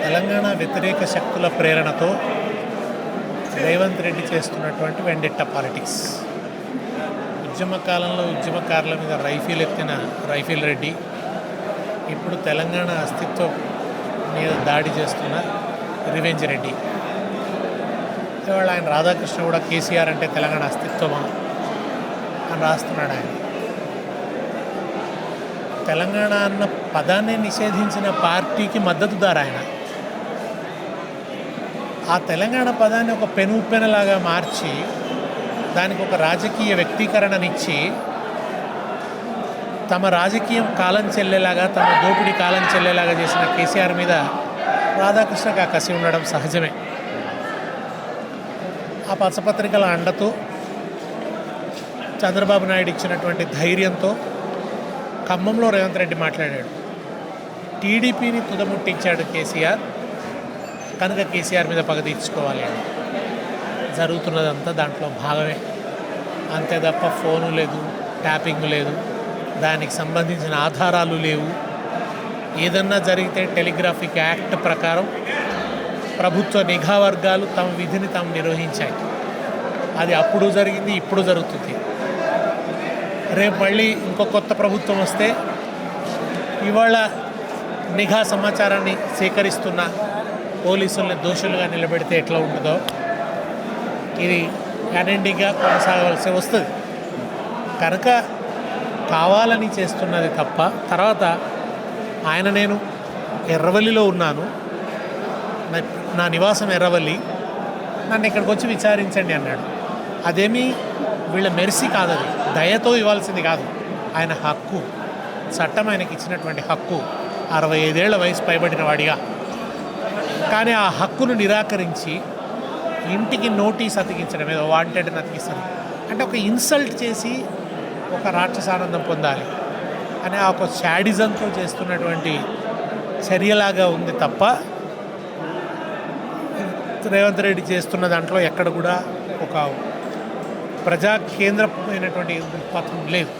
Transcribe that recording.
తెలంగాణ వ్యతిరేక శక్తుల ప్రేరణతో రేవంత్ రెడ్డి చేస్తున్నటువంటి వెండెట్ట పాలిటిక్స్. ఉద్యమ కాలంలో ఉద్యమకారుల మీద రైఫిల్ ఎత్తిన రైఫిల్ రెడ్డి, ఇప్పుడు తెలంగాణ అస్తిత్వం మీద దాడి చేస్తున్న రివెంజ్ రెడ్డి. ఇవాళ ఆయన రాధాకృష్ణ కూడా కేసీఆర్ అంటే తెలంగాణ అస్తిత్వమా అని రాస్తున్నాడు. ఆయన తెలంగాణ అన్న పదాన్ని నిషేధించిన పార్టీకి మద్దతుదారు ఆయన. ఆ తెలంగాణ పదాన్ని ఒక పెనుపెనలాగా మార్చి దానికి ఒక రాజకీయ వ్యక్తీకరణనిచ్చి తమ రాజకీయం కాలం చెల్లేలాగా, తమ దోపిడీ కాలం చెల్లేలాగా చేసిన కేసీఆర్ మీద రాధాకృష్ణకు ఆ కసి ఉండడం సహజమే. ఆ పచ్చపత్రికల అండతో, చంద్రబాబు నాయుడు ఇచ్చినటువంటి ధైర్యంతో ఖమ్మంలో రేవంత్ రెడ్డి మాట్లాడాడు. టీడీపీని తుదముట్టించాడు కేసీఆర్, కనుక కేసీఆర్ మీద పగ తీర్చుకోవాలి అని. జరుగుతున్నదంతా దాంట్లో భాగమే, అంతే తప్ప ఫోను లేదు, ట్యాపింగ్ లేదు, దానికి సంబంధించిన ఆధారాలు లేవు. ఏదన్నా జరిగితే టెలిగ్రాఫిక్ యాక్ట్ ప్రకారం ప్రభుత్వ నిఘా వర్గాలు తమ విధిని తాము నిర్వహించాయి. అది అప్పుడు జరిగింది, ఇప్పుడు జరుగుతుంది. రేపు మళ్ళీ ఇంకో కొత్త ప్రభుత్వం వస్తే ఇవాళ నిఘా సమాచారాన్ని సేకరిస్తున్న పోలీసుల్ని దోషులుగా నిలబెడితే ఎట్లా ఉంటుందో ఇది అటెండింగ్గా కొనసాగవలసి వస్తుంది. కనుక కావాలని చేస్తున్నది తప్ప. తర్వాత నేను ఎర్రవల్లిలో ఉన్నాను, నా నివాసం ఎర్రవల్లి, నన్ను ఇక్కడికి వచ్చి విచారించండి అన్నాడు. అదేమీ వీళ్ళ మెర్సీ కాదు, అది దయతో ఇవ్వాల్సింది కాదు, ఆయన హక్కు, చట్టం ఆయనకి ఇచ్చినటువంటి హక్కు, 65 ఏళ్ల వయసు పైబడిన వాడిగా. కానీ ఆ హక్కును నిరాకరించి ఇంటికి నోటీస్ అతికించడం, ఏదో వాంటెడ్ అతికిస్తారు అంటే ఒక ఇన్సల్ట్ చేసి ఒక రాక్షసానందం పొందాలి అనే ఒక శాడిజంతో చేస్తున్నటువంటి చర్యలాగా ఉంది తప్ప రేవంత్ రెడ్డి చేస్తున్న దాంట్లో ఎక్కడ కూడా ఒక ప్రజా కేంద్రమైనటువంటి పత్రం లేదు.